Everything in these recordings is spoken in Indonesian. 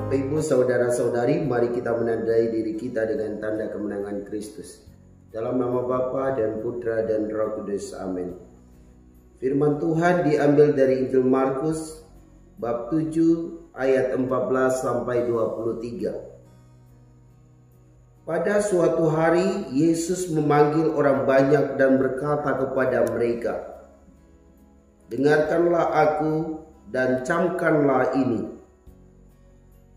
Bapak Ibu saudara-saudari, mari kita menandai diri kita dengan tanda kemenangan Kristus. Dalam nama Bapa dan Putra dan Roh Kudus, amin. Firman Tuhan diambil dari Injil Markus bab 7 ayat 14 sampai 23. Pada suatu hari Yesus memanggil orang banyak dan berkata kepada mereka, "Dengarkanlah aku dan camkanlah ini.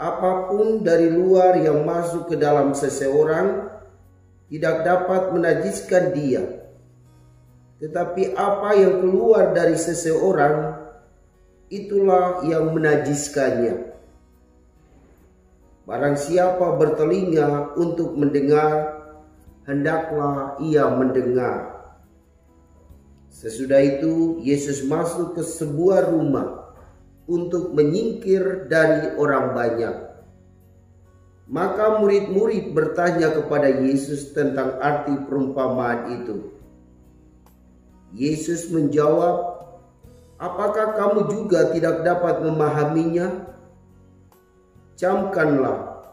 Apapun dari luar yang masuk ke dalam seseorang tidak dapat menajiskan dia. Tetapi apa yang keluar dari seseorang, itulah yang menajiskannya. Barang siapa bertelinga untuk mendengar, hendaklah ia mendengar." Sesudah itu Yesus masuk ke sebuah rumah untuk menyingkir dari orang banyak. Maka murid-murid bertanya kepada Yesus tentang arti perumpamaan itu. Yesus menjawab, "Apakah kamu juga tidak dapat memahaminya? Camkanlah,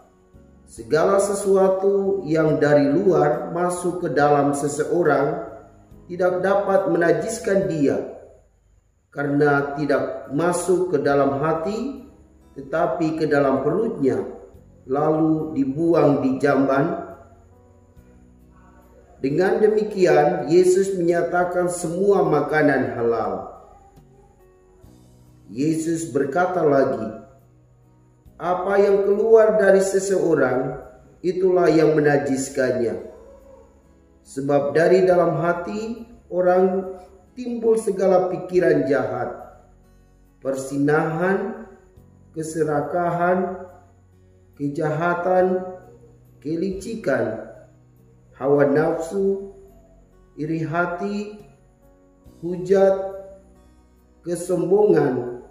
segala sesuatu yang dari luar masuk ke dalam seseorang tidak dapat menajiskan dia, karena tidak masuk ke dalam hati, tetapi ke dalam perutnya, lalu dibuang di jamban." Dengan demikian, Yesus menyatakan semua makanan halal. Yesus berkata lagi, "Apa yang keluar dari seseorang, itulah yang menajiskannya. Sebab dari dalam hati orang timbul segala pikiran jahat, persinahan, keserakahan, kejahatan, kelicikan, hawa nafsu, iri hati, hujat, kesombongan,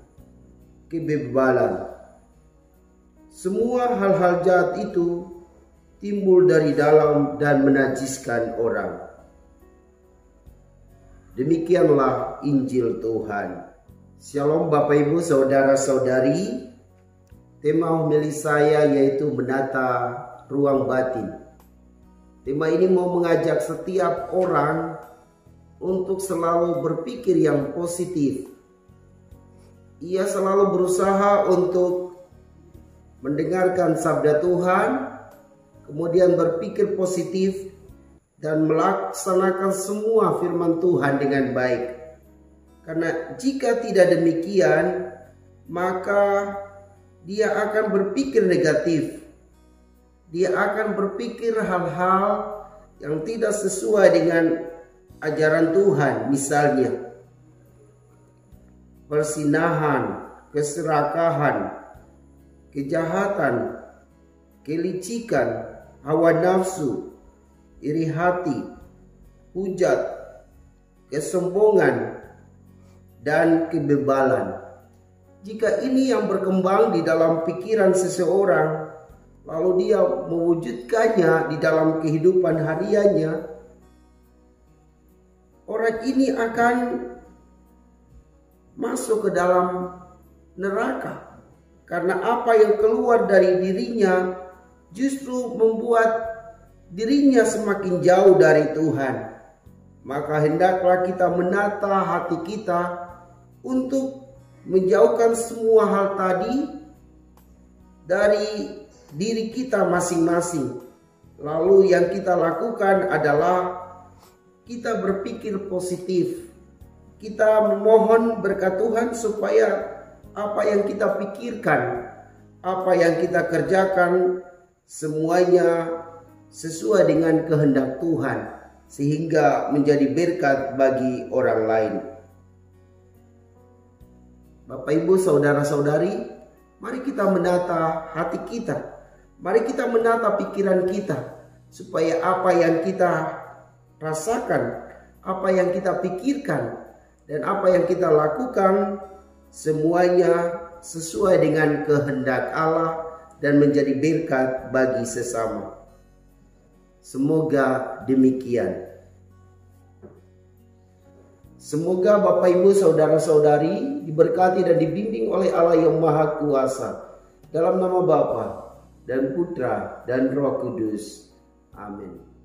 kebebalan. Semua hal-hal jahat itu timbul dari dalam dan menajiskan orang." Demikianlah Injil Tuhan. Shalom Bapak Ibu saudara-saudari. Tema homili saya yaitu menata ruang batin. Tema ini mau mengajak setiap orang untuk selalu berpikir yang positif. Ia selalu berusaha untuk mendengarkan sabda Tuhan, kemudian berpikir positif dan melaksanakan semua firman Tuhan dengan baik. Karena jika tidak demikian, maka dia akan berpikir negatif. Dia akan berpikir hal-hal yang tidak sesuai dengan ajaran Tuhan. Misalnya, persinahan, keserakahan, kejahatan, kelicikan, hawa nafsu, iri hati, hujat, kesombongan, dan kebebalan. Jika ini yang berkembang di dalam pikiran seseorang, lalu dia mewujudkannya di dalam kehidupan hariannya, orang ini akan masuk ke dalam neraka. Karena apa yang keluar dari dirinya justru membuat dirinya semakin jauh dari Tuhan. Maka hendaklah kita menata hati kita untuk menjauhkan semua hal tadi dari diri kita masing-masing. Lalu yang kita lakukan adalah kita berpikir positif. Kita memohon berkat Tuhan supaya apa yang kita pikirkan, apa yang kita kerjakan, semuanya sesuai dengan kehendak Tuhan, sehingga menjadi berkat bagi orang lain. Bapak Ibu saudara-saudari, mari kita menata hati kita. Mari kita menata pikiran kita, supaya apa yang kita rasakan, apa yang kita pikirkan, dan apa yang kita lakukan, semuanya sesuai dengan kehendak Allah dan menjadi berkat bagi sesama. Semoga demikian. Semoga Bapak Ibu saudara-saudari diberkati dan dibimbing oleh Allah yang Maha Kuasa, Dalam nama Bapa dan Putra dan Roh Kudus. Amin.